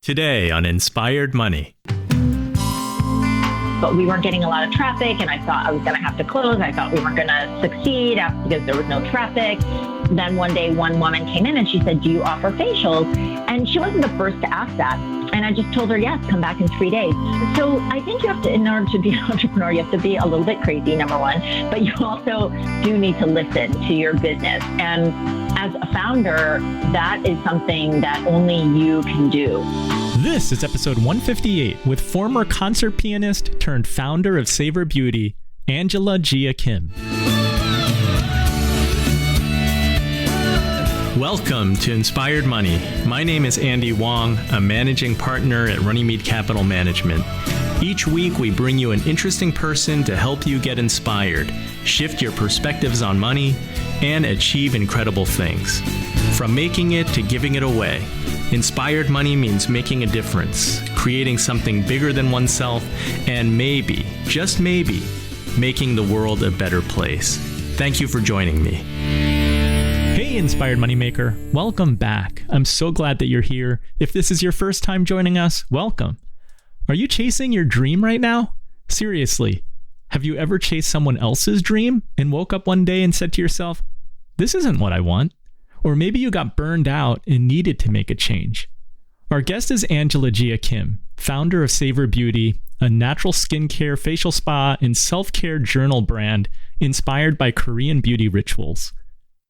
Today on Inspired Money. But we weren't getting a lot of traffic, and I thought I was going to have to close. I thought we weren't going to succeed because there was no traffic. Then one day, one woman came in and she said, "Do you offer facials?" And she wasn't the first to ask that. And I just told her, yes, come back in 3 days. So I think you have to, in order to be an entrepreneur, you have to be a little bit crazy, number one, but you also do need to listen to your business. And as a founder, that is something that only you can do. This is episode 158 with former concert pianist turned founder of Savor Beauty, Jia Kim. Welcome to Inspired Money. My name is Andy Wong, a managing partner at Runnymede Capital Management. Each week, we bring you an interesting person to help you get inspired, shift your perspectives on money, and achieve incredible things. From making it to giving it away, Inspired Money means making a difference, creating something bigger than oneself, and maybe, just maybe, making the world a better place. Thank you for joining me. Hey, Inspired Moneymaker, welcome back. I'm so glad that you're here. If this is your first time joining us, welcome. Are you chasing your dream right now? Seriously, have you ever chased someone else's dream and woke up one day and said to yourself, this isn't what I want? Or maybe you got burned out and needed to make a change. Our guest is Jia Kim, founder of Savor Beauty, a natural skincare, facial spa, and self-care journal brand inspired by Korean beauty rituals.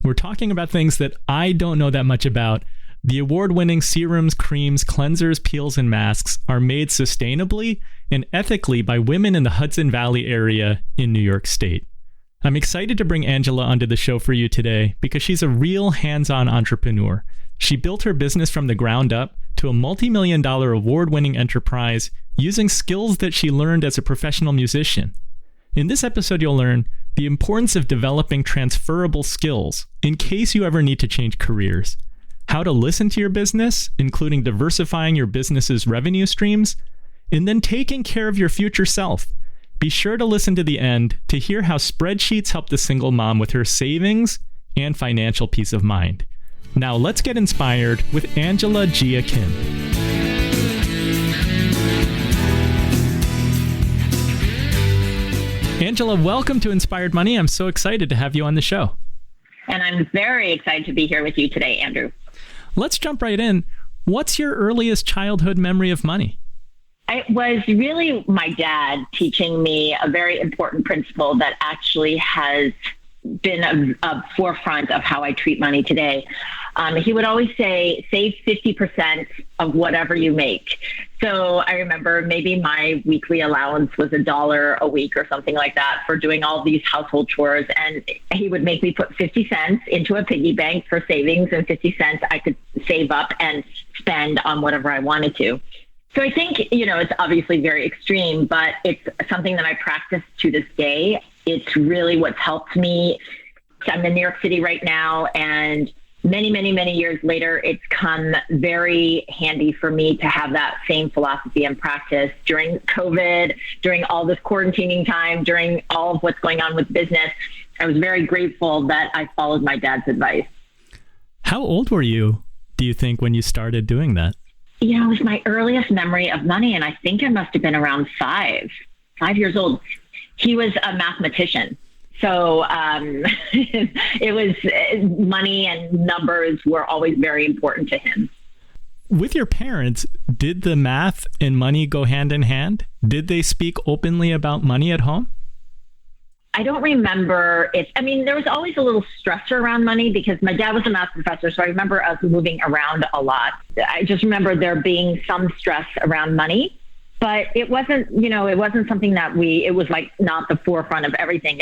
We're talking about things that I don't know that much about. The award-winning serums, creams, cleansers, peels, and masks are made sustainably and ethically by women in the Hudson Valley area in New York State. I'm excited to bring Angela onto the show for you today because she's a real hands-on entrepreneur. She built her business from the ground up to a multi-million-dollar award-winning enterprise using skills that she learned as a professional musician. In this episode, you'll learn the importance of developing transferable skills in case you ever need to change careers, how to listen to your business, including diversifying your business's revenue streams, and then taking care of your future self. Be sure to listen to the end to hear how spreadsheets help the single mom with her savings and financial peace of mind. Now let's get inspired with Jia Kim. Angela, welcome to Inspired Money. I'm so excited to have you on the show. And I'm very excited to be here with you today, Andrew. Let's jump right in. What's your earliest childhood memory of money? It was really my dad teaching me a very important principle that actually has been a forefront of how I treat money today. He would always say, save 50% of whatever you make. So I remember maybe my weekly allowance was $1 a week or something like that for doing all these household chores. And he would make me put 50 cents into a piggy bank for savings, and 50 cents I could save up and spend on whatever I wanted to. So I think, it's obviously very extreme, but it's something that I practice to this day. It's really what's helped me. I'm in New York City right now, and many, many, many years later, it's come very handy for me to have that same philosophy and practice during COVID, during all this quarantining time, during all of what's going on with business. I was very grateful that I followed my dad's advice. How old were you, do you think, when you started doing that? It was my earliest memory of money, and I think I must have been around 5 years old. He was a mathematician. So it was money and numbers were always very important to him. With your parents, did the math and money go hand in hand? Did they speak openly about money at home? I don't remember there was always a little stressor around money because my dad was a math professor. So I remember us moving around a lot. I just remember there being some stress around money. But it wasn't, it wasn't something that it was like not the forefront of everything.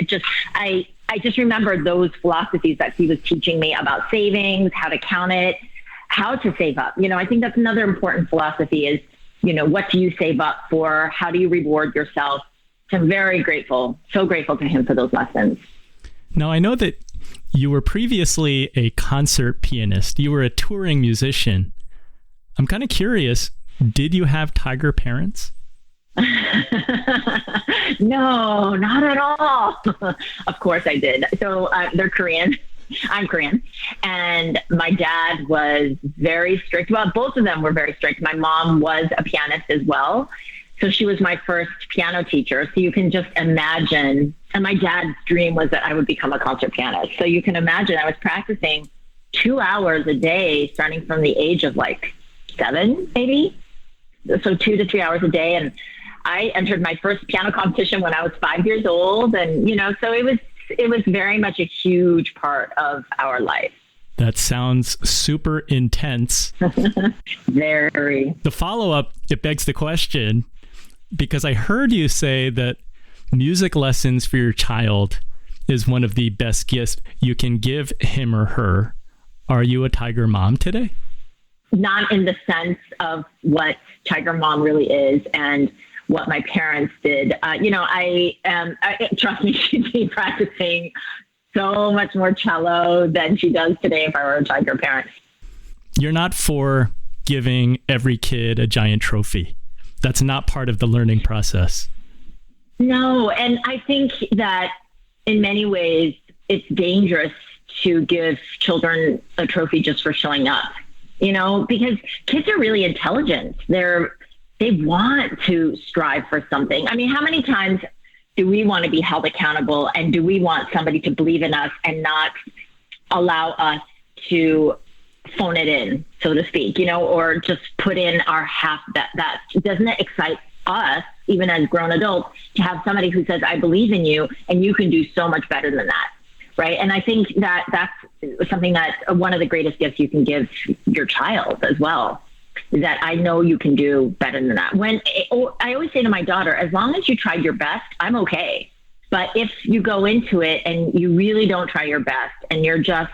I just remember those philosophies that he was teaching me about savings, how to count it, how to save up. I think that's another important philosophy is, what do you save up for? How do you reward yourself? So I'm very grateful, so grateful to him for those lessons. Now, I know that you were previously a concert pianist. You were a touring musician. I'm kind of curious. Did you have tiger parents? No, not at all. Of course I did. So they're Korean. I'm Korean. And my dad was very strict. Well, both of them were very strict. My mom was a pianist as well. So she was my first piano teacher. So you can just imagine. And my dad's dream was that I would become a concert pianist. So you can imagine I was practicing 2 hours a day, starting from the age of like 7, maybe. So 2 to 3 hours a day. And I entered my first piano competition when I was 5 years old. And, so it was very much a huge part of our life. That sounds super intense. Very. The follow-up, it begs the question, because I heard you say that music lessons for your child is one of the best gifts you can give him or her. Are you a Tiger mom today? Not in the sense of what Tiger mom really is and what my parents did. Trust me, she'd be practicing so much more cello than she does today if I were a Tiger parent. You're not for giving every kid a giant trophy. That's not part of the learning process. No, and I think that in many ways it's dangerous to give children a trophy just for showing up, because kids are really intelligent. They want to strive for something. I mean, how many times do we want to be held accountable, and do we want somebody to believe in us and not allow us to phone it in, so to speak, or just put in our half that doesn't it excite us, even as grown adults, to have somebody who says, I believe in you and you can do so much better than that. Right. And I think that that's something that one of the greatest gifts you can give your child as well, is that I know you can do better than that. I always say to my daughter, as long as you tried your best, I'm okay. But if you go into it and you really don't try your best and you're just,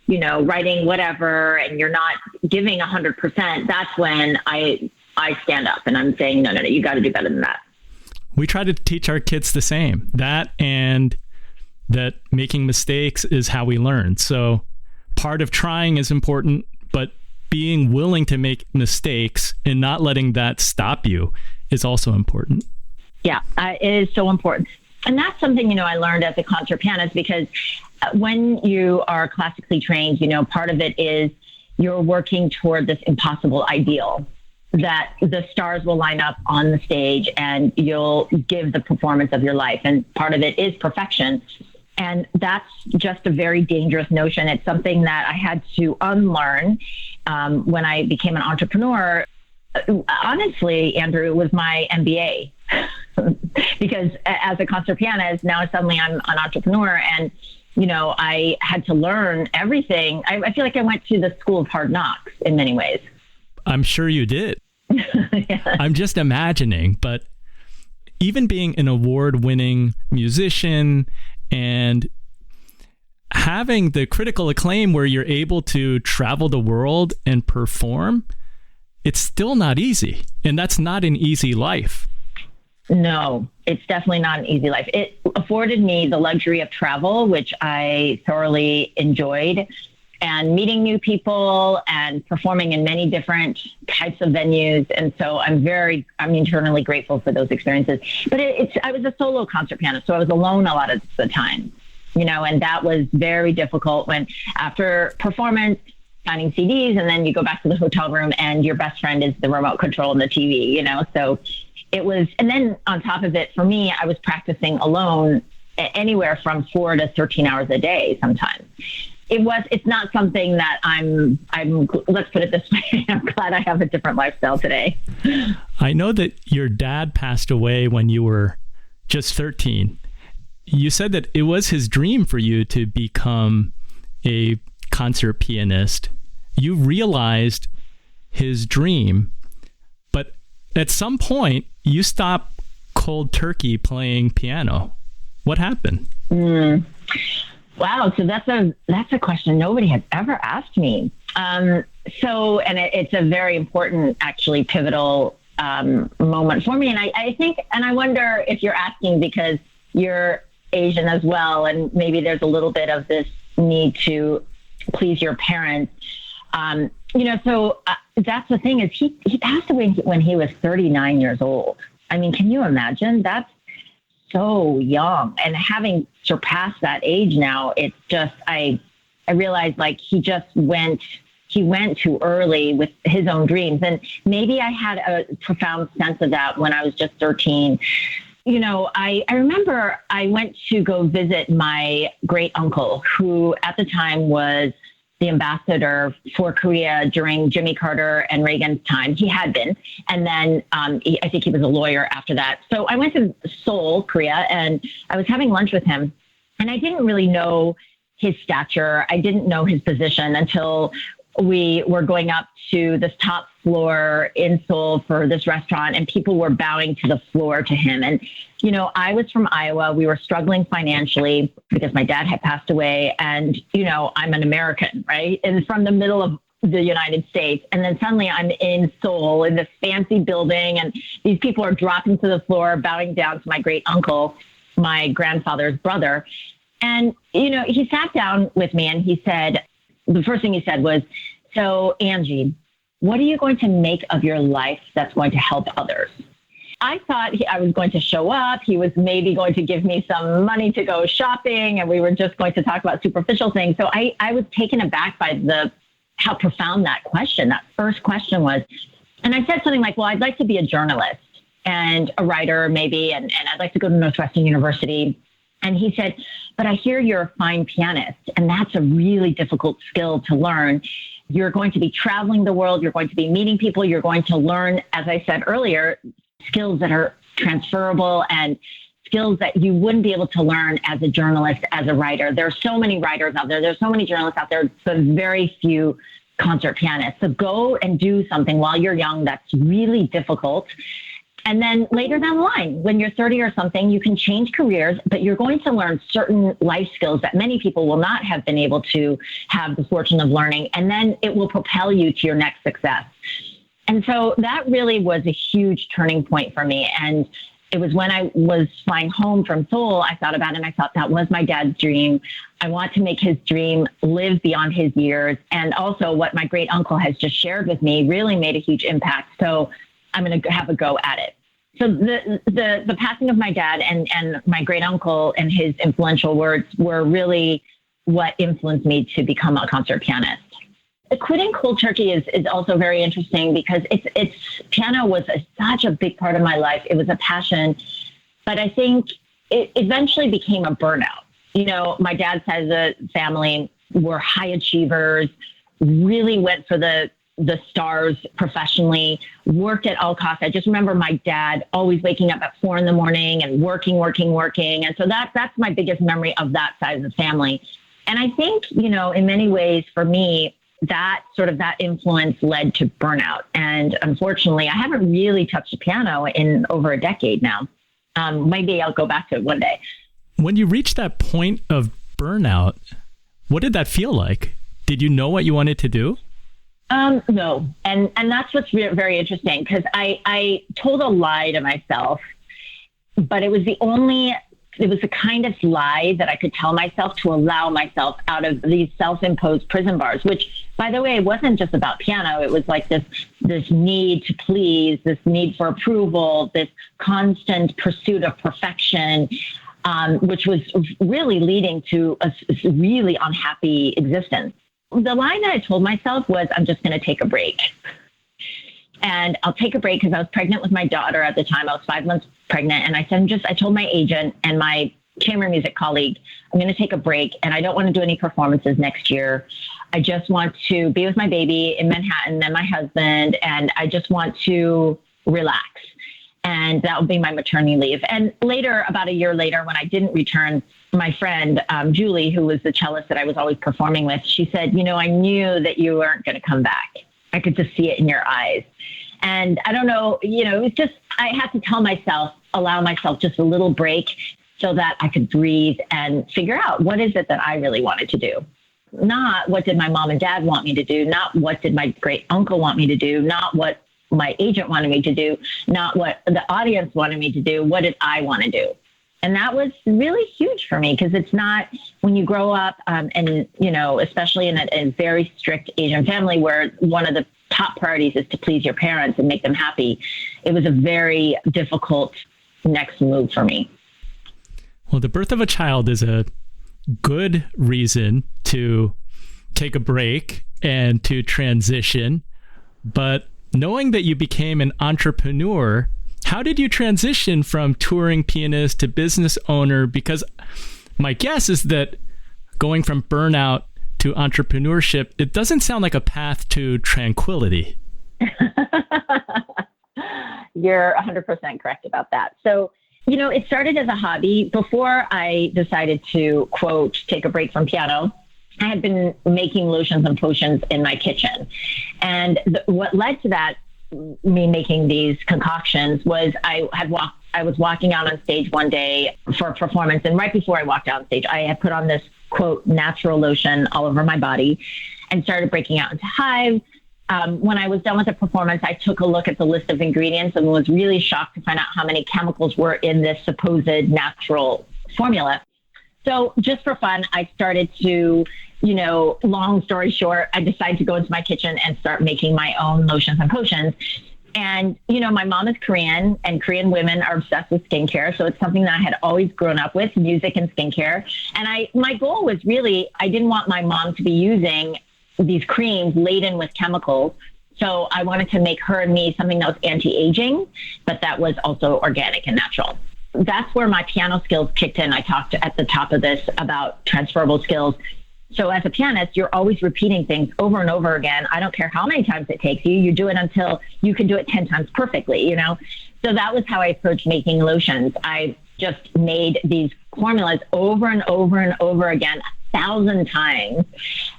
writing whatever and you're not giving 100%, that's when I stand up and I'm saying, no, you got to do better than that. We try to teach our kids the same, that and that making mistakes is how we learn. So part of trying is important, but being willing to make mistakes and not letting that stop you is also important. Yeah, it is so important. And that's something, I learned as a concert pianist, because when you are classically trained, part of it is you're working toward this impossible ideal that the stars will line up on the stage and you'll give the performance of your life. And part of it is perfection. And that's just a very dangerous notion. It's something that I had to unlearn when I became an entrepreneur. Honestly, Andrew, it was my MBA. Because as a concert pianist, now suddenly I'm an entrepreneur, and I had to learn everything. I feel like I went to the school of hard knocks in many ways. I'm sure you did. Yeah. I'm just imagining, but even being an award-winning musician and having the critical acclaim where you're able to travel the world and perform, it's still not easy. And that's not an easy life. No, it's definitely not an easy life. It afforded me the luxury of travel, which I thoroughly enjoyed, and meeting new people and performing in many different types of venues. And so I'm eternally grateful for those experiences. But I was a solo concert pianist, so I was alone a lot of the time, and that was very difficult when after performance, signing CDs, and then you go back to the hotel room and your best friend is the remote control and the TV, so it was, and then on top of it, for me, I was practicing alone anywhere from 4 to 13 hours a day sometimes. It's not something that I'm, let's put it this way, I'm glad I have a different lifestyle today. I know that your dad passed away when you were just 13. You said that it was his dream for you to become a concert pianist. You realized his dream, but at some point you stopped cold turkey playing piano. What happened? Wow. So that's a question nobody has ever asked me. It's a very important, actually pivotal moment for me. And I think, and I wonder if you're asking because you're Asian as well, and maybe there's a little bit of this need to please your parents. So that's the thing is he passed away when he was 39 years old. I mean, can you imagine? That's so young. And having surpassed that age now, it's just, I I realized like he went too early with his own dreams. And maybe I had a profound sense of that when I was just 13. You know, I remember I went to go visit my great uncle, who at the time was the ambassador for Korea during Jimmy Carter and Reagan's time. He had been. And then I think he was a lawyer after that. So I went to Seoul, Korea, and I was having lunch with him. And I didn't really know his stature. I didn't know his position until we were going up to this top floor in Seoul for this restaurant, and people were bowing to the floor to him. And, you know, I was from Iowa. We were struggling financially because my dad had passed away. And, you know, I'm an American, right? And from the middle of the United States. And then suddenly I'm in Seoul in this fancy building, and these people are dropping to the floor, bowing down to my great uncle, my grandfather's brother. And, you know, he sat down with me and he said, the first thing he said was, "So Angie, what are you going to make of your life that's going to help others?" I thought I was going to show up. He was maybe going to give me some money to go shopping, and we were just going to talk about superficial things. So I was taken aback by how profound that first question was. And I said something like, well, I'd like to be a journalist and a writer maybe, and I'd like to go to Northwestern University. And he said, but I hear you're a fine pianist, and that's a really difficult skill to learn. You're going to be traveling the world. You're going to be meeting people. You're going to learn, as I said earlier, skills that are transferable and skills that you wouldn't be able to learn as a journalist, as a writer. There are so many writers out there. There's so many journalists out there, but very few concert pianists. So go and do something while you're young that's really difficult. And then later down the line, when you're 30 or something, you can change careers, but you're going to learn certain life skills that many people will not have been able to have the fortune of learning. And then it will propel you to your next success. And so that really was a huge turning point for me. And it was when I was flying home from Seoul, I thought about it and I thought that was my dad's dream. I want to make his dream live beyond his years. And also what my great uncle has just shared with me really made a huge impact. So I'm going to have a go at it. So the passing of my dad and my great uncle and his influential words were really what influenced me to become a concert pianist. Quitting cold turkey is also very interesting because it's piano was such a big part of my life. It was a passion, but I think it eventually became a burnout. You know, my dad's side of the family were high achievers, really went for the stars professionally, worked at all costs. I just remember my dad always waking up at 4 a.m. and working. And so that's my biggest memory of that side of the family. And I think, you know, in many ways for me, that influence led to burnout. And unfortunately, I haven't really touched a piano in over a decade now. Maybe I'll go back to it one day. When you reached that point of burnout, what did that feel like? Did you know what you wanted to do? No. And that's what's very interesting because I told a lie to myself, but it was the kind of lie that I could tell myself to allow myself out of these self-imposed prison bars, which, by the way, wasn't just about piano. It was like this need to please, this need for approval, this constant pursuit of perfection, which was really leading to a really unhappy existence. The line that I told myself was, I'm just going to take a break. And I'll take a break because I was pregnant with my daughter at the time. I was 5 months pregnant. And I told my agent and my chamber music colleague, I'm going to take a break and I don't want to do any performances next year. I just want to be with my baby in Manhattan and my husband. And I just want to relax. And that will be my maternity leave. And later, about a year later, when I didn't return, my friend, Julie, who was the cellist that I was always performing with, she said, you know, I knew that you weren't going to come back. I could just see it in your eyes. And I don't know, you know, it's just, I had to allow myself just a little break so that I could breathe and figure out what is it that I really wanted to do. Not what did my mom and dad want me to do, not what did my great uncle want me to do, not what my agent wanted me to do, not what the audience wanted me to do, what did I want to do? And that was really huge for me because it's not when you grow up and, you know, especially in a very strict Asian family where one of the top priorities is to please your parents and make them happy. It was a very difficult next move for me. Well, the birth of a child is a good reason to take a break and to transition. But knowing that you became an entrepreneur, how did you transition from touring pianist to business owner? Because my guess is that going from burnout to entrepreneurship, it doesn't sound like a path to tranquility. You're 100% correct about that. So, it started as a hobby. Before I decided to, quote, take a break from piano, I had been making lotions and potions in my kitchen. And what led to that, me making these concoctions, was I was walking out on stage one day for a performance. And right before I walked out on stage, I had put on this, quote, natural lotion all over my body and started breaking out into hives. When I was done with the performance, I took a look at the list of ingredients and was really shocked to find out how many chemicals were in this supposed natural formula. So just for fun, I started to, long story short, I decided to go into my kitchen and start making my own lotions and potions. And, my mom is Korean, and Korean women are obsessed with skincare. So it's something that I had always grown up with, music and skincare. And my goal was really, I didn't want my mom to be using these creams laden with chemicals. So I wanted to make her and me something that was anti-aging, but that was also organic and natural. That's where my piano skills kicked in. I talked at the top of this about transferable skills. So as a pianist, you're always repeating things over and over again. I don't care how many times it takes you. You do it until you can do it 10 times perfectly, So that was how I approached making lotions. I just made these formulas over and over and over again, 1,000 times.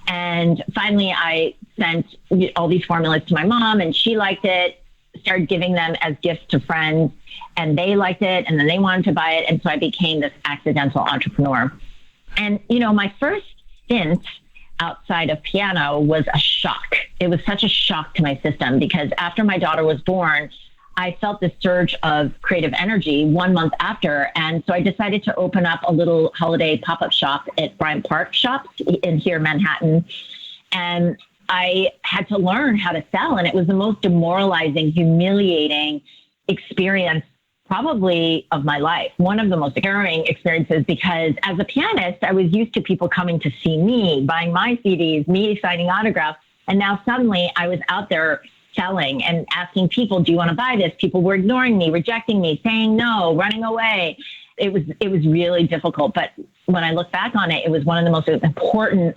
And finally, I sent all these formulas to my mom, and she liked it, started giving them as gifts to friends, and they liked it, and then they wanted to buy it. And so I became this accidental entrepreneur. And, my first stint outside of piano was a shock. It was such a shock to my system because after my daughter was born, I felt this surge of creative energy 1 month after. And so I decided to open up a little holiday pop-up shop at Bryant Park Shops in Manhattan. And I had to learn how to sell. And it was the most demoralizing, humiliating experience probably of my life. One of the most harrowing experiences, because as a pianist, I was used to people coming to see me, buying my CDs, me signing autographs. And now suddenly I was out there selling and asking people, do you want to buy this? People were ignoring me, rejecting me, saying no, running away. It was really difficult. But when I look back on it, it was one of the most important,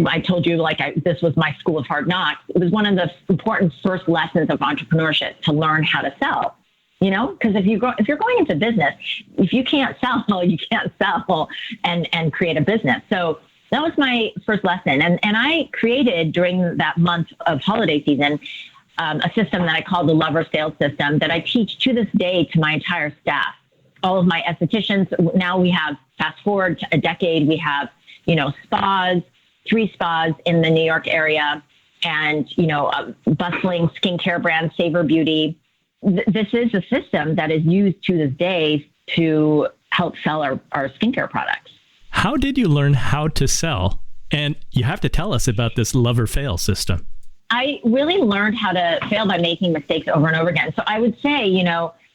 I told you, this was my school of hard knocks. It was one of the important first lessons of entrepreneurship, to learn how to sell. Because if you're going into business, if you can't sell, you can't sell and create a business. So that was my first lesson. And I created during that month of holiday season, a system that I call the Lover Sales System that I teach to this day to my entire staff. All of my estheticians, now we have, fast forward to a decade, we have, spas, 3 spas in the New York area, and, a bustling skincare brand, Savor Beauty. This is a system that is used to this day to help sell our skincare products. How did you learn how to sell? And you have to tell us about this Lover Fail system. I really learned how to fail by making mistakes over and over again. So I would say,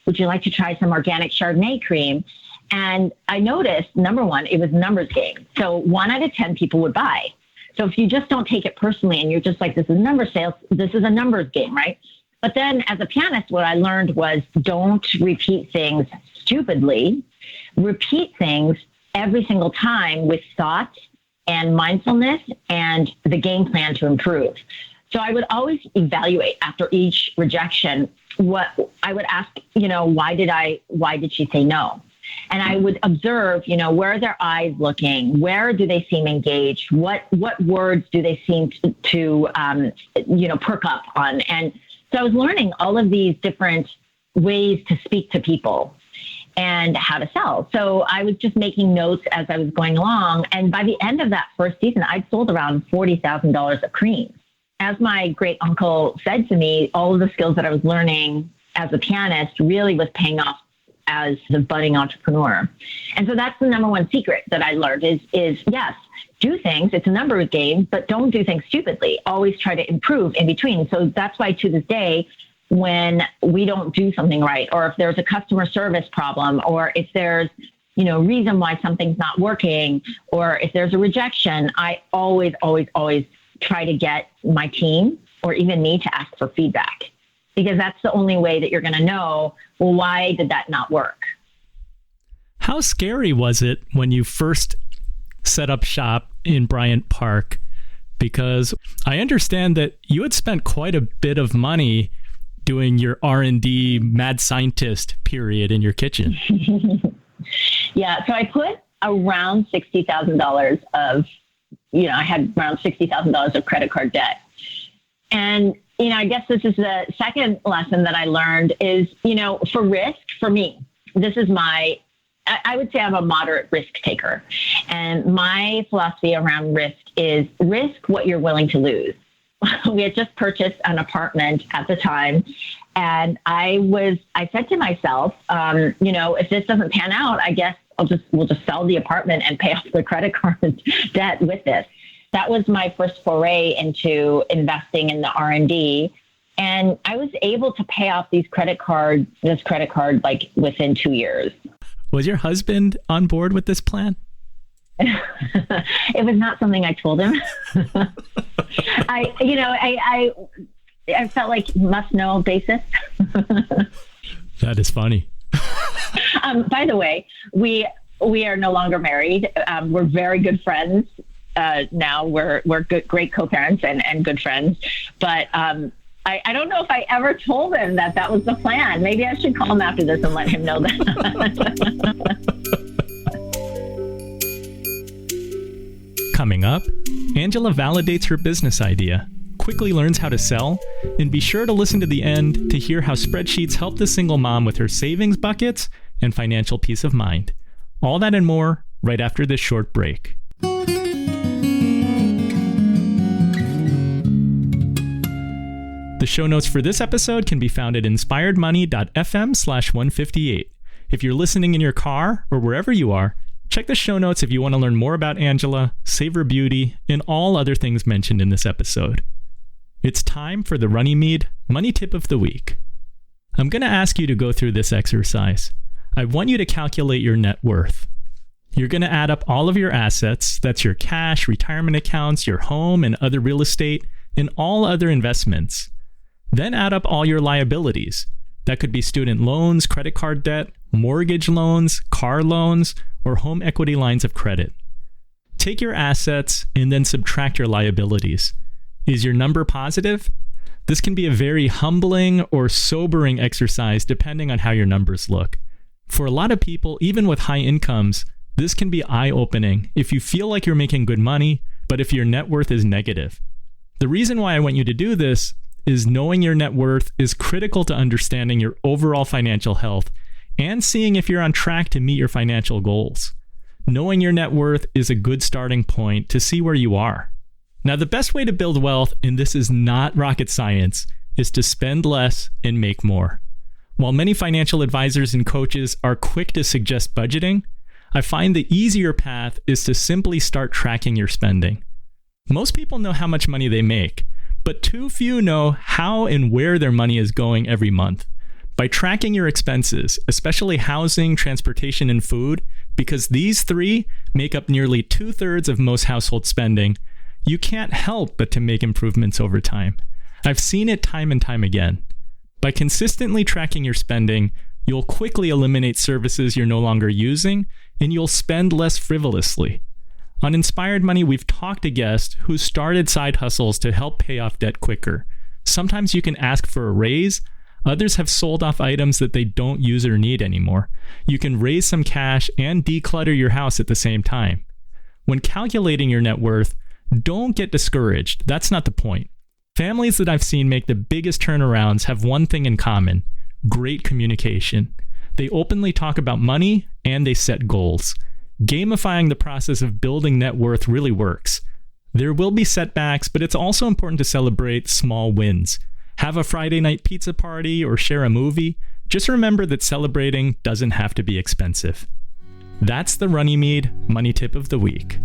would you like to try some organic Chardonnay cream? And I noticed, number one, it was a numbers game. So 1 out of 10 people would buy. So if you just don't take it personally and you're just like, this is number sales, this is a numbers game, right? But then as a pianist, what I learned was don't repeat things stupidly. Repeat things every single time with thought and mindfulness and the game plan to improve. So I would always evaluate after each rejection. What I would ask, why did she say no? And I would observe, where are their eyes looking? Where do they seem engaged? What words do they seem to perk up on? And so I was learning all of these different ways to speak to people and how to sell. So I was just making notes as I was going along. And by the end of that first season, I'd sold around $40,000 of creams. As my great uncle said to me, all of the skills that I was learning as a pianist really was paying off as the budding entrepreneur. And so that's the number one secret that I learned is yes, do things. It's a numbers game, but don't do things stupidly. Always try to improve in between. So that's why to this day, when we don't do something right, or if there's a customer service problem, or if there's reason why something's not working, or if there's a rejection, I always try to get my team or even me to ask for feedback, because that's the only way that you're going to know, well, why did that not work? How scary was it when you first set up shop in Bryant Park? Because I understand that you had spent quite a bit of money doing your R&D mad scientist period in your kitchen. Yeah. So I put around $60,000 I had around $60,000 of credit card debt. And, I guess this is the second lesson that I learned is, for risk, for me, this is I would say I'm a moderate risk taker. And my philosophy around risk is risk what you're willing to lose. We had just purchased an apartment at the time. And I said to myself, if this doesn't pan out, I guess we'll just sell the apartment and pay off the credit card debt with this. That was my first foray into investing in the R&D. And I was able to pay off this credit card like within 2 years. Was your husband on board with this plan? It was not something I told him. I felt like must know basis. That is funny. By the way, we are no longer married. We're very good friends. Now we're great co-parents and good friends. But I don't know if I ever told him that was the plan. Maybe I should call him after this and let him know that. Coming up, Angela validates her business idea, quickly learns how to sell, and be sure to listen to the end to hear how spreadsheets help the single mom with her savings buckets and financial peace of mind. All that and more right after this short break. The show notes for this episode can be found at inspiredmoney.fm/158. If you're listening in your car or wherever you are, check the show notes if you want to learn more about Angela, Savor Beauty, and all other things mentioned in this episode. It's time for the Runnymede Money Tip of the Week. I'm going to ask you to go through this exercise. I want you to calculate your net worth. You're going to add up all of your assets, that's your cash, retirement accounts, your home and other real estate, and all other investments. Then add up all your liabilities. That could be student loans, credit card debt, mortgage loans, car loans, or home equity lines of credit. Take your assets and then subtract your liabilities. Is your number positive? This can be a very humbling or sobering exercise depending on how your numbers look. For a lot of people, even with high incomes, this can be eye-opening if you feel like you're making good money, but if your net worth is negative. The reason why I want you to do this is knowing your net worth is critical to understanding your overall financial health and seeing if you're on track to meet your financial goals. Knowing your net worth is a good starting point to see where you are. Now, the best way to build wealth, and this is not rocket science, is to spend less and make more. While many financial advisors and coaches are quick to suggest budgeting, I find the easier path is to simply start tracking your spending. Most people know how much money they make, but too few know how and where their money is going every month. By tracking your expenses, especially housing, transportation, and food, because these three make up nearly 2/3 of most household spending, you can't help but to make improvements over time. I've seen it time and time again. By consistently tracking your spending, you'll quickly eliminate services you're no longer using, and you'll spend less frivolously. On Inspired Money, we've talked to guests who started side hustles to help pay off debt quicker. Sometimes you can ask for a raise. Others have sold off items that they don't use or need anymore. You can raise some cash and declutter your house at the same time. When calculating your net worth, don't get discouraged. That's not the point. Families that I've seen make the biggest turnarounds have one thing in common: great communication. They openly talk about money and they set goals. Gamifying the process of building net worth really works. There will be setbacks, but it's also important to celebrate small wins. Have a Friday night pizza party or share a movie. Just remember that celebrating doesn't have to be expensive. That's the Runnymede Money Tip of the Week.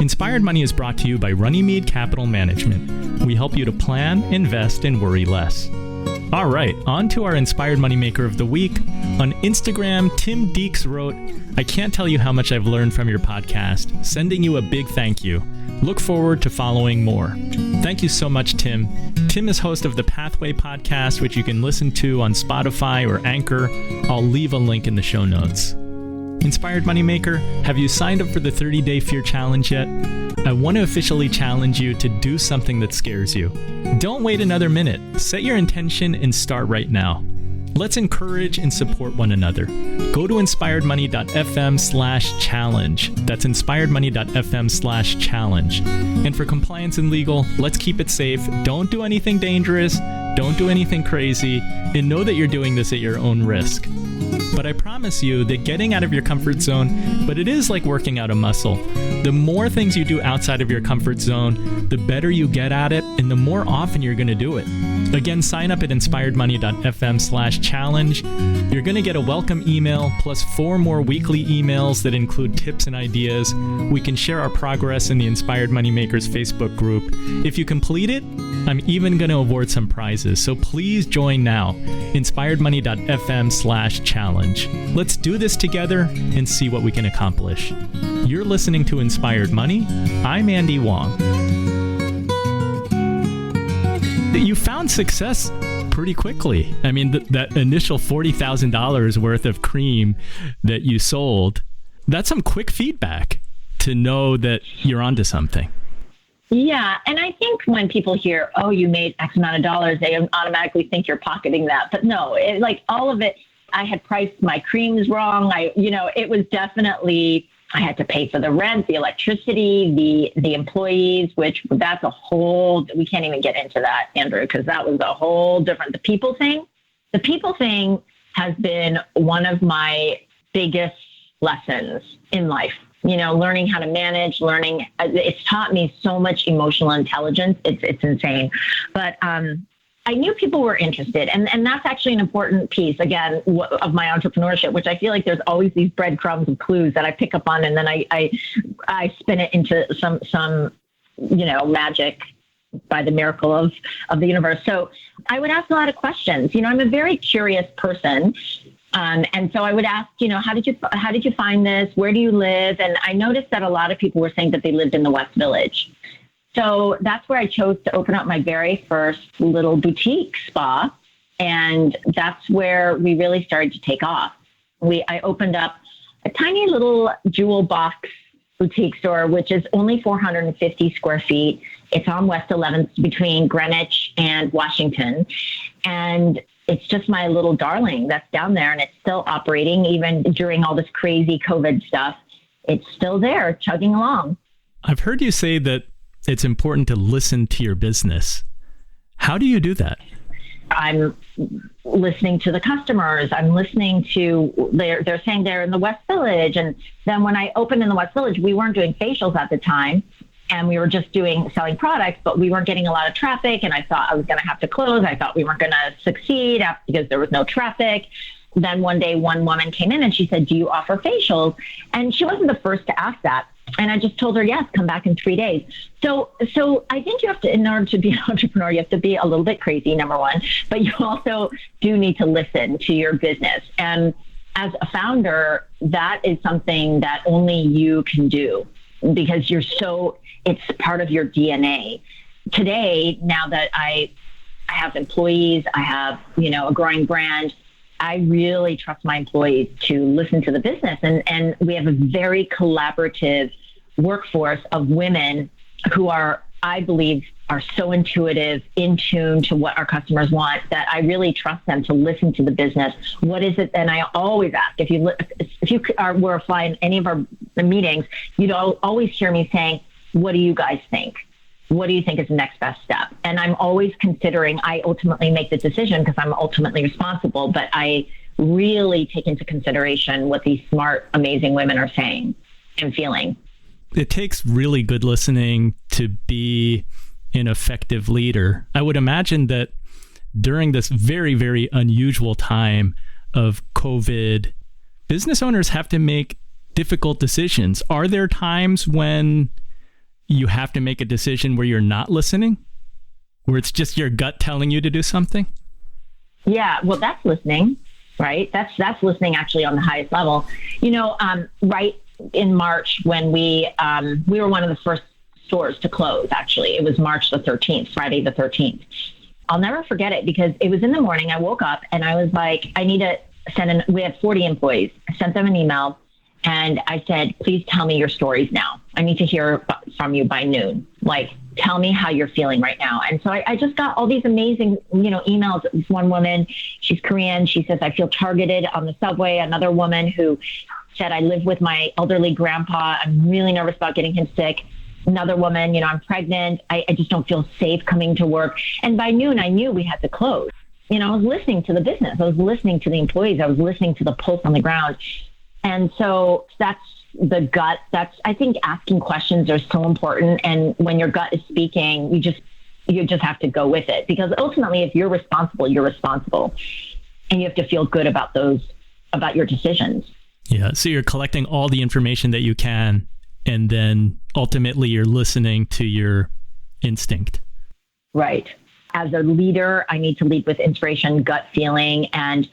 Inspired Money is brought to you by Runnymede Capital Management. We help you to plan, invest, and worry less. All right, on to our Inspired Moneymaker of the Week. On Instagram, Tim Deeks wrote, "I can't tell you how much I've learned from your podcast. Sending you a big thank you. Look forward to following more." Thank you so much, Tim. Tim is host of the Pathway podcast, which you can listen to on Spotify or Anchor. I'll leave a link in the show notes. Inspired Moneymaker, have you signed up for the 30-Day Fear Challenge yet? I want to officially challenge you to do something that scares you. Don't wait another minute. Set your intention and start right now. Let's encourage and support one another. Go to inspiredmoney.fm/challenge. That's inspiredmoney.fm/challenge. And for compliance and legal, let's keep it safe. Don't do anything dangerous. Don't do anything crazy. And know that you're doing this at your own risk. But I promise you that getting out of your comfort zone, but it is like working out a muscle. The more things you do outside of your comfort zone, the better you get at it and the more often you're going to do it. Again, sign up at inspiredmoney.fm/challenge. You're going to get a welcome email plus 4 more weekly emails that include tips and ideas. We can share our progress in the Inspired Moneymakers Facebook group. If you complete it, I'm even going to award some prizes, so please join now. inspiredmoney.fm/challenge. Let's do this together and see what we can accomplish. You're listening to Inspired Money. I'm Andy Wong. You found success pretty quickly. I mean, that initial $40,000 worth of cream that you sold, that's some quick feedback to know that you're onto something. Yeah. And I think when people hear, oh, you made X amount of dollars, they automatically think you're pocketing that. But no, all of it, I had priced my creams wrong. It was definitely, I had to pay for the rent, the electricity, the employees, we can't even get into that, Andrew, because that was a whole different, the people thing has been one of my biggest lessons in life. Learning how to manage, it's taught me so much emotional intelligence. It's insane. But, I knew people were interested, and that's actually an important piece, again, of my entrepreneurship, which I feel like there's always these breadcrumbs of clues that I pick up on, and then I spin it into some magic by the miracle of the universe. So I would ask a lot of questions. I'm a very curious person, and so I would ask, how did you find this? Where do you live? And I noticed that a lot of people were saying that they lived in the West Village. So that's where I chose to open up my very first little boutique spa. And that's where we really started to take off. I opened up a tiny little jewel box boutique store, which is only 450 square feet. It's on West 11th between Greenwich and Washington. And it's just my little darling that's down there. And it's still operating even during all this crazy COVID stuff. It's still there, chugging along. I've heard you say that it's important to listen to your business. How do you do that? I'm listening to the customers. I'm listening to, they're saying they're in the West Village. And then when I opened in the West Village, we weren't doing facials at the time. And we were just selling products, but we weren't getting a lot of traffic. And I thought I was going to have to close. I thought we weren't going to succeed because there was no traffic. Then one day, one woman came in and she said, "Do you offer facials?" And she wasn't the first to ask that. And I just told her, yes, come back in 3 days. So I think you have to, in order to be an entrepreneur, you have to be a little bit crazy, number one, but you also do need to listen to your business. And as a founder, that is something that only you can do because it's part of your DNA. Today, now that I have employees, I have, a growing brand, I really trust my employees to listen to the business. And we have a very collaborative workforce of women who I believe, are so intuitive, in tune to what our customers want that I really trust them to listen to the business. What is it? And I always ask, if you were flying any of our meetings, you'd always hear me saying, what do you guys think? What do you think is the next best step? And I'm always considering, I ultimately make the decision because I'm ultimately responsible, but I really take into consideration what these smart, amazing women are saying and feeling. It takes really good listening to be an effective leader. I would imagine that during this very, very unusual time of COVID, business owners have to make difficult decisions. Are there times when you have to make a decision where you're not listening, where it's just your gut telling you to do something? Yeah, well, that's listening, right? That's listening actually on the highest level. Right in March when we were one of the first stores to close, actually. It was March the 13th, Friday the 13th. I'll never forget it because it was in the morning. I woke up and I was like, I need to we had 40 employees. I sent them an email and I said, please tell me your stories now. I need to hear from you by noon. Like, tell me how you're feeling right now. And so I just got all these amazing, emails. This one woman, she's Korean. She says, I feel targeted on the subway. Another woman who said, I live with my elderly grandpa. I'm really nervous about getting him sick. Another woman, I'm pregnant. I just don't feel safe coming to work. And by noon, I knew we had to close. I was listening to the business. I was listening to the employees. I was listening to the pulse on the ground. And so that's the gut. I think asking questions are so important. And when your gut is speaking, you just have to go with it, because ultimately, if you're responsible, you're responsible, and you have to feel good about your decisions. Yeah. So you're collecting all the information that you can, and then ultimately you're listening to your instinct. Right. As a leader, I need to lead with inspiration, gut feeling, and,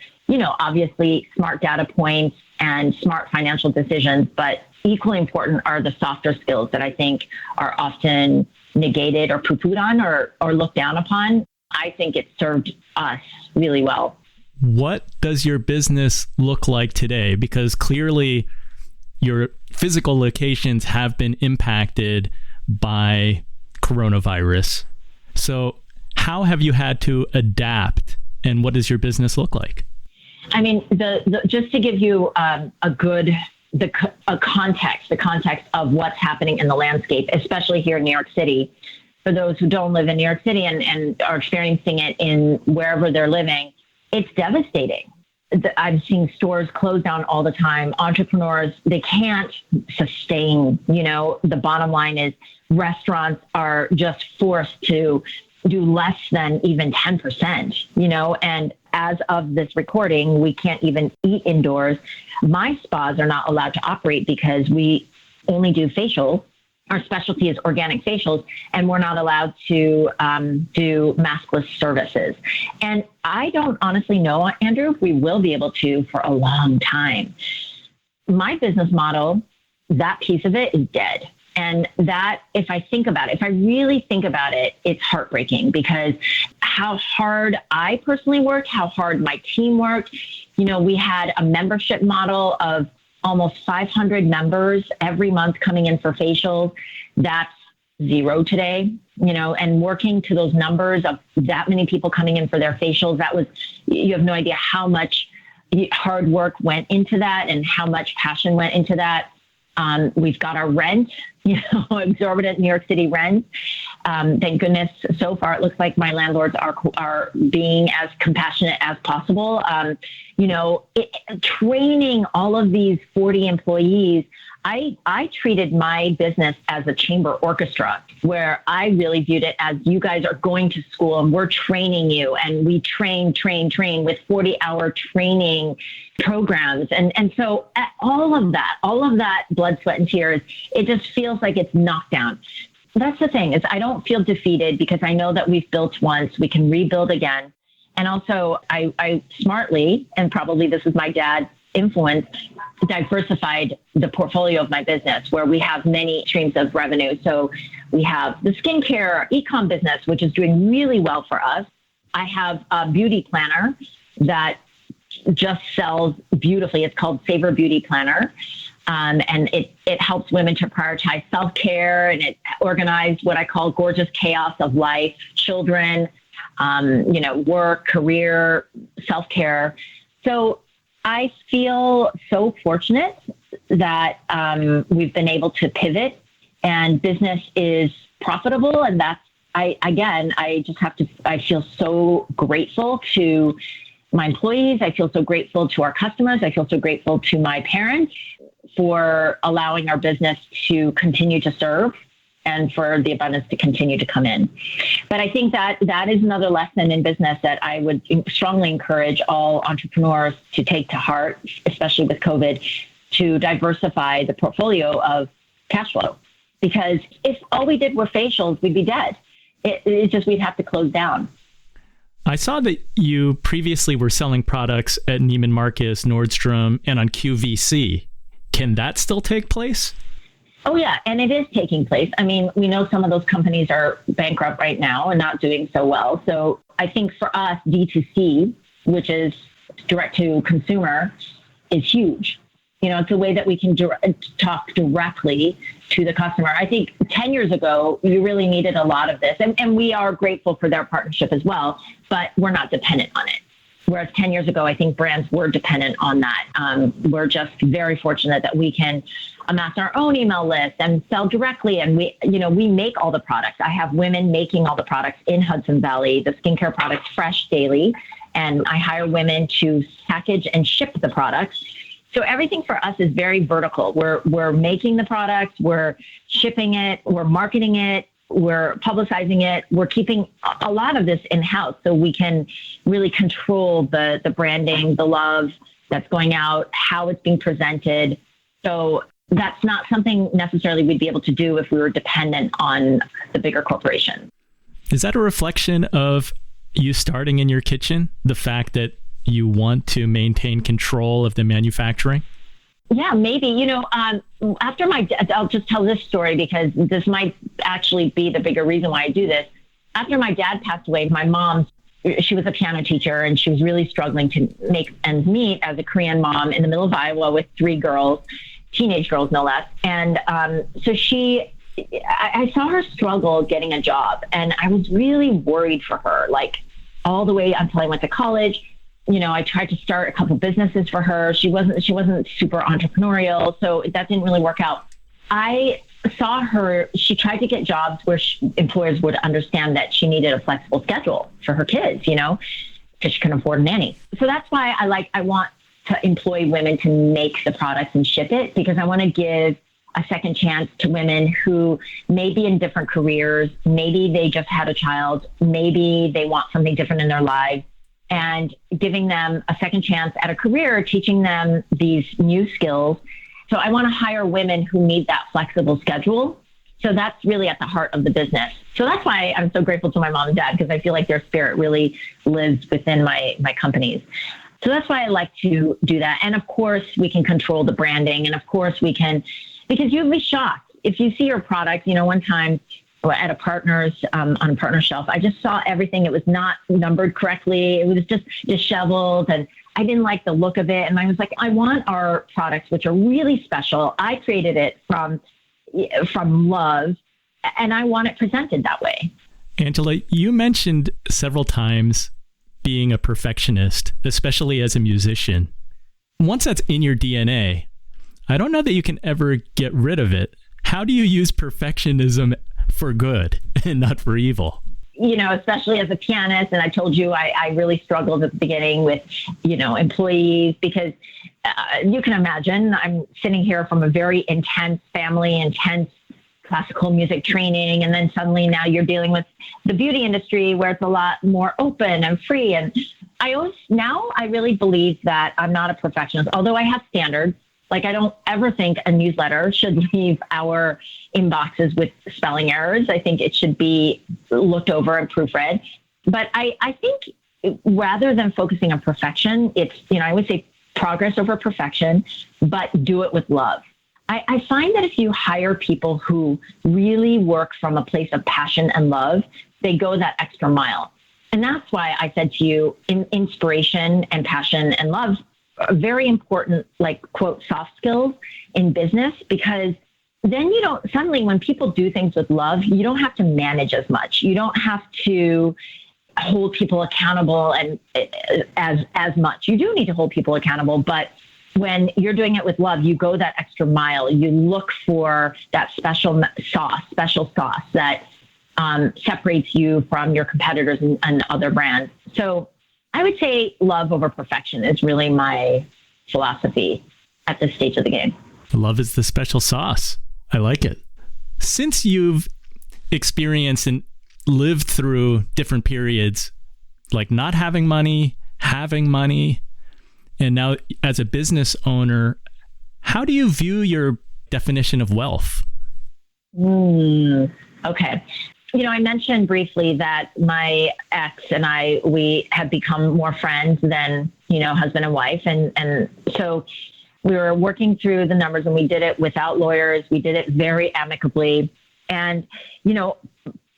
obviously smart data points and smart financial decisions. But equally important are the softer skills that I think are often negated or poo-pooed on or looked down upon. I think it served us really well. What does your business look like today? Because clearly your physical locations have been impacted by coronavirus. So how have you had to adapt, and what does your business look like? I mean, just to give you a context of what's happening in the landscape, especially here in New York City. For those who don't live in New York City and are experiencing it in wherever they're living, it's devastating. I'm seeing stores close down all the time. Entrepreneurs, they can't sustain, the bottom line is restaurants are just forced to do less than even 10%, and as of this recording, we can't even eat indoors. My spas are not allowed to operate because we only do facials. Our specialty is organic facials, and we're not allowed to do maskless services. And I don't honestly know, Andrew, if we will be able to for a long time. My business model, that piece of it is dead. And that, if I really think about it, it's heartbreaking, because how hard I personally worked, how hard my team worked. We had a membership model of almost 500 members every month coming in for facials. That's zero today, and working to those numbers of that many people coming in for their facials. You have no idea how much hard work went into that and how much passion went into that. We've got our rent, exorbitant New York City rent. Thank goodness, so far it looks like my landlords are being as compassionate as possible. Training all of these 40 employees, I treated my business as a chamber orchestra, where I really viewed it as, you guys are going to school and we're training you, and we train with 40-hour training programs. And so all of that blood, sweat, and tears, it just feels like it's knocked down. That's the thing, is I don't feel defeated, because I know that we've built once, we can rebuild again. And also I smartly, and probably this is my dad's influence, diversified the portfolio of my business, where we have many streams of revenue. So we have the skincare e-com business, which is doing really well for us. I have a beauty planner that just sells beautifully. It's called Savor Beauty Planner. And it helps women to prioritize self-care, and it organized what I call gorgeous chaos of life, children, work, career, self-care. So I feel so fortunate that we've been able to pivot, and business is profitable. And I feel so grateful to my employees. I feel so grateful to our customers. I feel so grateful to my parents for allowing our business to continue to serve, and for the abundance to continue to come in. But I think that is another lesson in business that I would strongly encourage all entrepreneurs to take to heart, especially with COVID, to diversify the portfolio of cash flow. because if all we did were facials, we'd be dead. It's just we'd have to close down. I saw that you previously were selling products at Neiman Marcus, Nordstrom, and on QVC. Can that still take place? Oh, yeah. And it is taking place. I mean, we know some of those companies are bankrupt right now and not doing so well. So I think for us, D2C, which is direct to consumer, is huge. You know, it's a way that we can talk directly to the customer. I think 10 years ago, you really needed a lot of this. And we are grateful for their partnership as well, but we're not dependent on it. Whereas 10 years ago, I think brands were dependent on that. We're just very fortunate that we can amass our own email list and sell directly. And we make all the products. I have women making all the products in Hudson Valley, the skincare products fresh daily. And I hire women to package and ship the products. So everything for us is very vertical. We're making the products, we're shipping it, we're marketing it, we're publicizing it. We're keeping a lot of this in-house so we can really control the branding, the love that's going out, how it's being presented. So that's not something necessarily we'd be able to do if we were dependent on the bigger corporation. Is that a reflection of you starting in your kitchen? The fact that you want to maintain control of the manufacturing? Yeah, maybe. After I'll just tell this story because this might actually be the bigger reason why I do this. After my dad passed away, my mom, she was a piano teacher and she was really struggling to make ends meet as a Korean mom in the middle of Iowa with 3 girls, teenage girls, no less. And so I saw her struggle getting a job and I was really worried for her, like all the way until I went to college. I tried to start a couple businesses for her. She wasn't super entrepreneurial, so that didn't really work out. I saw her, she tried to get jobs where employers would understand that she needed a flexible schedule for her kids, because she couldn't afford a nanny. So that's why I want to employ women to make the products and ship it, because I want to give a second chance to women who may be in different careers. Maybe they just had a child. Maybe they want something different in their lives. And giving them a second chance at a career, teaching them these new skills. So I want to hire women who need that flexible schedule. So that's really at the heart of the business. So that's why I'm so grateful to my mom and dad, because I feel like their spirit really lives within my companies. So that's why I like to do that. And of course, we can control the branding. And of course, we can, because you'd be shocked. If you see your product, one time, at a partner's on a partner shelf, I just saw everything. It was not numbered correctly. It was just disheveled and I didn't like the look of it. And I was like, I want our products, which are really special. I created it from love and I want it presented that way. Angela, you mentioned several times being a perfectionist, especially as a musician. Once that's in your DNA, I don't know that you can ever get rid of it. How do you use perfectionism for good and not for evil? Especially as a pianist. And I told you, I really struggled at the beginning with, employees, because you can imagine I'm sitting here from a very intense family, intense classical music training. And then suddenly now you're dealing with the beauty industry where it's a lot more open and free. And I really believe that I'm not a perfectionist, although I have standards. Like, I don't ever think a newsletter should leave our inboxes with spelling errors. I think it should be looked over and proofread. But I think rather than focusing on perfection, it's, I would say progress over perfection, but do it with love. I find that if you hire people who really work from a place of passion and love, they go that extra mile. And that's why I said to you, inspiration and passion and love are very important, like, quote, soft skills in business, because then you don't, suddenly when people do things with love, you don't have to manage as much. You don't have to hold people accountable and as much. You do need to hold people accountable, but when you're doing it with love, you go that extra mile. You look for that special sauce that separates you from your competitors and other brands. So I would say love over perfection is really my philosophy at this stage of the game. Love is the special sauce. I like it. Since you've experienced and lived through different periods, like not having money, having money, and now as a business owner, how do you view your definition of wealth? Okay. I mentioned briefly that my ex and we have become more friends than, husband and wife. And so we were working through the numbers, and we did it without lawyers. We did it very amicably. And,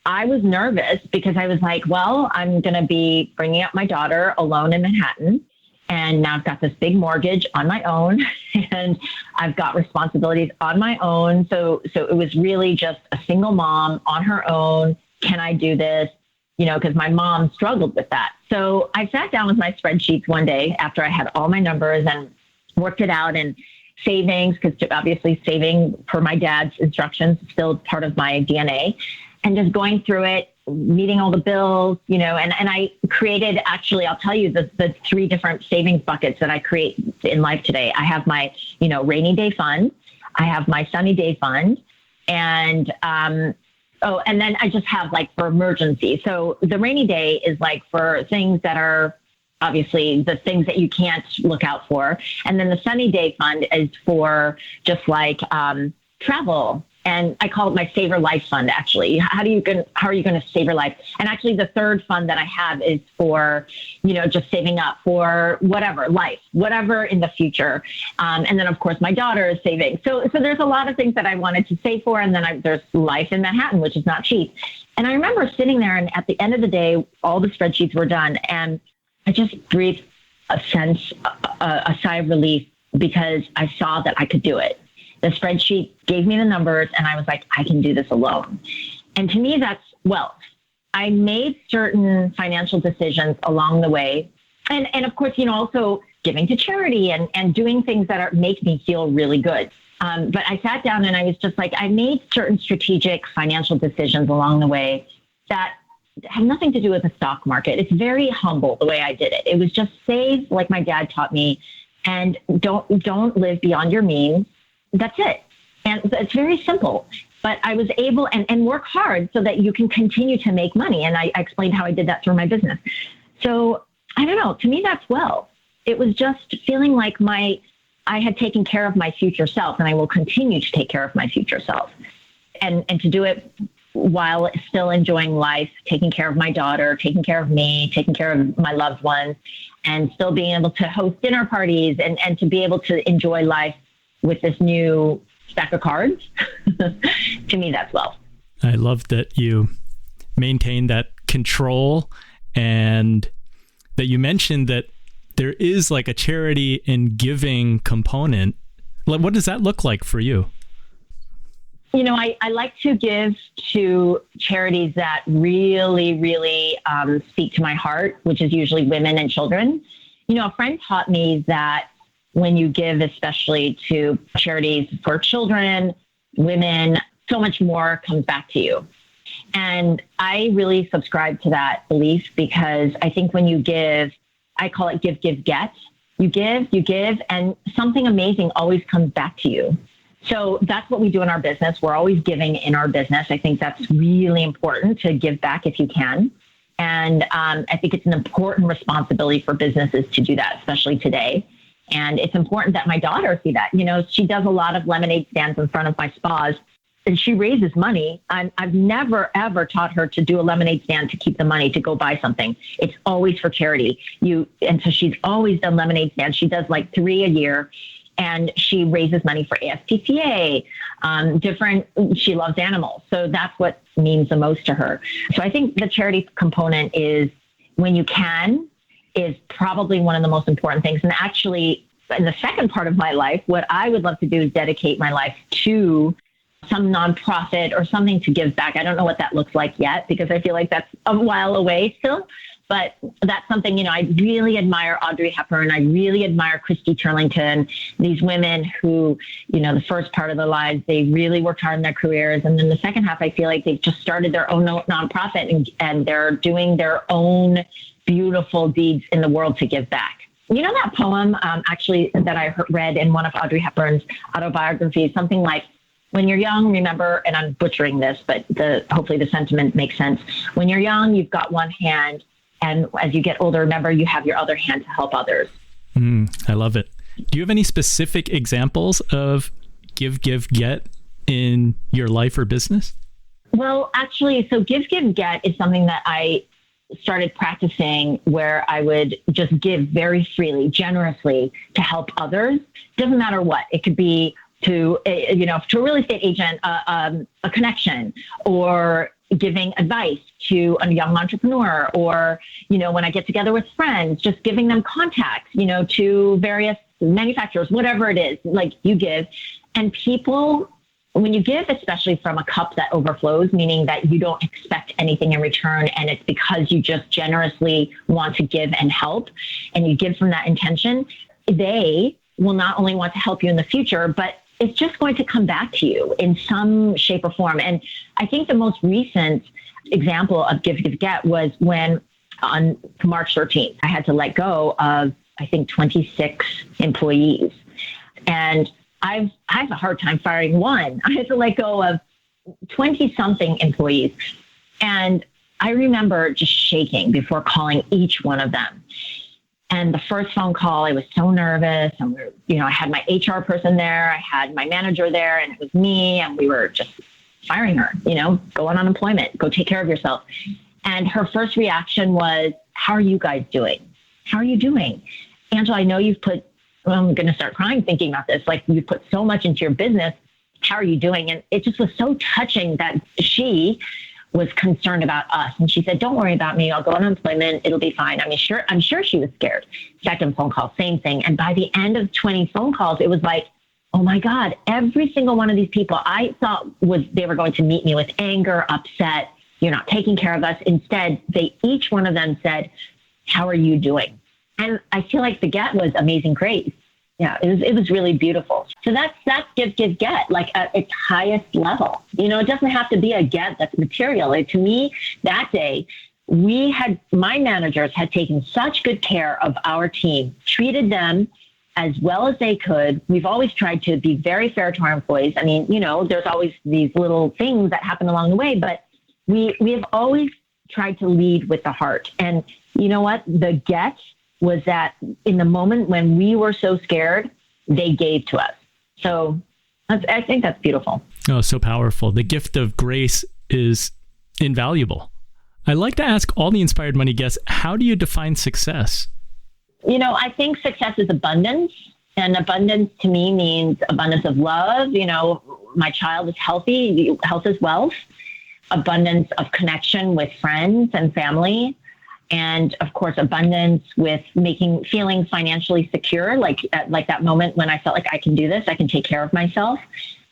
I was nervous because I was like, well, I'm going to be bringing up my daughter alone in Manhattan. And now I've got this big mortgage on my own, and I've got responsibilities on my own. So it was really just a single mom on her own. Can I do this? Because my mom struggled with that. So I sat down with my spreadsheets one day after I had all my numbers and worked it out, and savings, because obviously saving per my dad's instructions is still part of my DNA, and just going through it, meeting all the bills, and I created, actually, I'll tell you the three different savings buckets that I create in life today. I have my, rainy day fund. I have my sunny day fund. And, and then I just have like for emergency. So the rainy day is like for things that are obviously the things that you can't look out for. And then the sunny day fund is for just like, travel. And I call it my Savor Life Fund, actually. How are you going to save your life? And actually, the third fund that I have is for, just saving up for whatever, life, whatever in the future. And then, of course, my daughter is saving. So there's a lot of things that I wanted to save for. And then there's life in Manhattan, which is not cheap. And I remember sitting there, and at the end of the day, all the spreadsheets were done. And I just breathed a sigh of relief, because I saw that I could do it. The spreadsheet gave me the numbers, and I was like, I can do this alone. And to me, that's wealth. I made certain financial decisions along the way. And of course, also giving to charity and doing things that make me feel really good. But I sat down and I was just like, I made certain strategic financial decisions along the way that have nothing to do with the stock market. It's very humble the way I did it. It was just save, like my dad taught me, and don't live beyond your means. That's it. And it's very simple. But I was able and work hard so that you can continue to make money. And I explained how I did that through my business. So I don't know. To me, that's wealth. It was just feeling like I had taken care of my future self, and I will continue to take care of my future self. And to do it while still enjoying life, taking care of my daughter, taking care of me, taking care of my loved ones, and still being able to host dinner parties and to be able to enjoy life with this new stack of cards. To me, that's wealth. I love that you maintain that control, and that you mentioned that there is like a charity and giving component. What does that look like for you? I like to give to charities that really, really speak to my heart, which is usually women and children. A friend taught me that when you give, especially to charities for children, women, so much more comes back to you. And I really subscribe to that belief, because I think when you give, I call it give, give, get. You give, and something amazing always comes back to you. So that's what we do in our business. We're always giving in our business. I think that's really important, to give back if you can. And I think it's an important responsibility for businesses to do that, especially today. And it's important that my daughter see that. She does a lot of lemonade stands in front of my spas, and she raises money. I've never, ever taught her to do a lemonade stand to keep the money to go buy something. It's always for charity. And so she's always done lemonade stands. She does like 3 a year, and she raises money for ASPCA, she loves animals. So that's what means the most to her. So I think the charity component is, when you can, is probably one of the most important things. And actually, in the second part of my life, what I would love to do is dedicate my life to some nonprofit or something to give back. I don't know what that looks like yet, because I feel like that's a while away still. But that's something, I really admire Audrey Hepburn. I really admire Christy Turlington, these women who, the first part of their lives, they really worked hard in their careers. And then the second half, I feel like they've just started their own nonprofit, and they're doing their own beautiful deeds in the world to give back. That poem, actually, that I read in one of Audrey Hepburn's autobiographies, something like, when you're young, remember, and I'm butchering this, but hopefully the sentiment makes sense. When you're young, you've got one hand, and as you get older, remember, you have your other hand to help others. I love it. Do you have any specific examples of give, give, get in your life or business? Well, actually, so give, give, get is something that I started practicing where I would just give very freely, generously to help others. Doesn't matter what. It could be to a real estate agent, a connection, or giving advice to a young entrepreneur, or, when I get together with friends, just giving them contacts, to various manufacturers, whatever it is, like you give. And people, when you give, especially from a cup that overflows, meaning that you don't expect anything in return, and it's because you just generously want to give and help, and you give from that intention, they will not only want to help you in the future, but it's just going to come back to you in some shape or form. And I think the most recent example of give, give, get was when on March 13th, I had to let go of, I think, 26 employees. And I have a hard time firing one. I had to let go of 20-something employees. And I remember just shaking before calling each one of them. And the first phone call, I was so nervous. And I had my HR person there. I had my manager there, and it was me. And we were just firing her, go on unemployment, go take care of yourself. And her first reaction was, how are you guys doing? How are you doing? Angela, I know you've put, I'm going to start crying thinking about this. Like, you put so much into your business. How are you doing? And it just was so touching that she was concerned about us. And she said, don't worry about me. I'll go on unemployment. It'll be fine. I'm sure she was scared. Second phone call, same thing. And by the end of 20 phone calls, it was like, oh my God, every single one of these people I thought they were going to meet me with anger, upset, you're not taking care of us. Instead, each one of them said, how are you doing? And I feel like the get was amazing grace. Yeah, it was really beautiful. So that's give, give, get, like at its highest level. It doesn't have to be a get that's material. To me, that day, my managers had taken such good care of our team, treated them as well as they could. We've always tried to be very fair to our employees. I mean, there's always these little things that happen along the way, but we have always tried to lead with the heart. And you know what? The get was that in the moment when we were so scared, they gave to us. So I think that's beautiful. Oh, so powerful. The gift of grace is invaluable. I like to ask all the Inspired Money guests, how do you define success? I think success is abundance. And abundance to me means abundance of love. My child is healthy. Health is wealth. Abundance of connection with friends and family. And of course, abundance with feeling financially secure, like that moment when I felt like I can do this, I can take care of myself.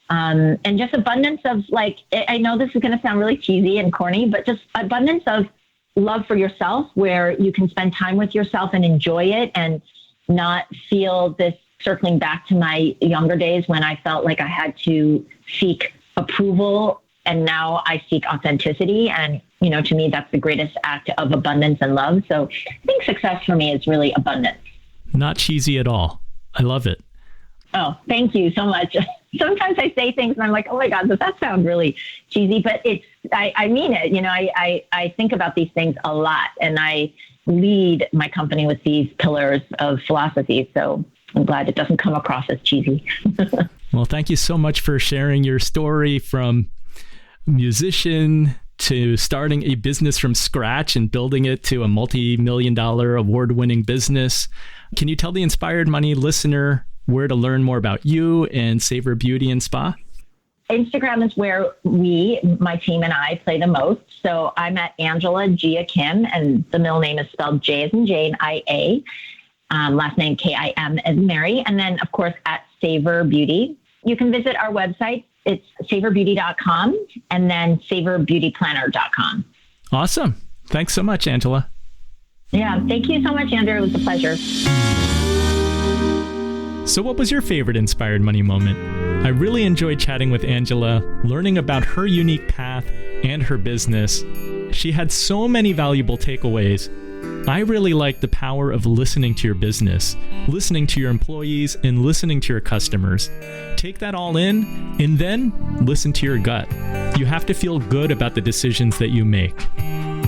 And just abundance of, like, I know this is going to sound really cheesy and corny, but just abundance of love for yourself, where you can spend time with yourself and enjoy it and not feel this circling back to my younger days when I felt like I had to seek approval. And now I seek authenticity. And, to me, that's the greatest act of abundance and love. So I think success for me is really abundance. Not cheesy at all. I love it. Oh, thank you so much. Sometimes I say things and I'm like, oh my God, does that sound really cheesy? But I mean it. I think about these things a lot, and I lead my company with these pillars of philosophy. So I'm glad it doesn't come across as cheesy. Well, thank you so much for sharing your story from musician to starting a business from scratch and building it to a multi-million-dollar award-winning business. Can you tell the Inspired Money listener where to learn more about you and Savor Beauty and Spa? Instagram is where my team and I play the most. So I'm at Angela Jia Kim, and the middle name is spelled J as in Jane, I-A. Last name Kim as Mary. And then, of course, at Savor Beauty. You can visit our website. It's savorbeauty.com and then savorbeautyplanner.com. Awesome. Thanks so much, Angela. Yeah, thank you so much, Andrew. It was a pleasure. So what was your favorite Inspired Money moment? I really enjoyed chatting with Angela, learning about her unique path and her business. She had so many valuable takeaways. I really like the power of listening to your business, listening to your employees, and listening to your customers. Take that all in, and then listen to your gut. You have to feel good about the decisions that you make.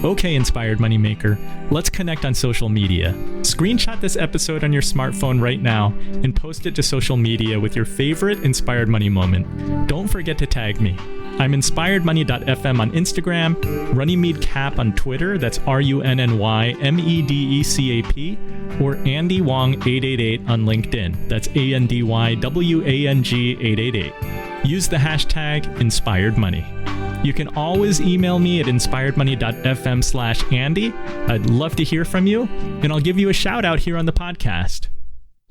Okay, Inspired Moneymaker, let's connect on social media. Screenshot this episode on your smartphone right now and post it to social media with your favorite Inspired Money moment. Don't forget to tag me. I'm inspiredmoney.fm on Instagram, Runnymede Cap on Twitter, that's RUNNYMEDECAP, or Andy Wong 888 on LinkedIn, that's ANDYWANG 888. Use the hashtag Inspired Money. You can always email me at inspiredmoney.fm/Andy. I'd love to hear from you, and I'll give you a shout out here on the podcast.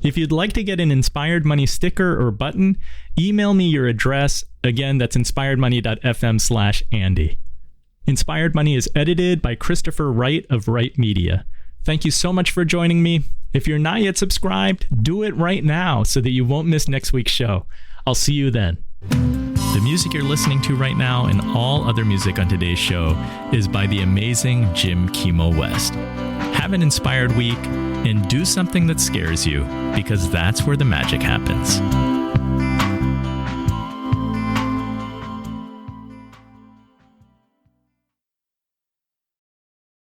If you'd like to get an Inspired Money sticker or button, email me your address. Again, that's inspiredmoney.fm/Andy. Inspired Money is edited by Christopher Wright of Wright Media. Thank you so much for joining me. If you're not yet subscribed, do it right now so that you won't miss next week's show. I'll see you then. The music you're listening to right now and all other music on today's show is by the amazing Jim Kimo West. Have an inspired week and do something that scares you, because that's where the magic happens.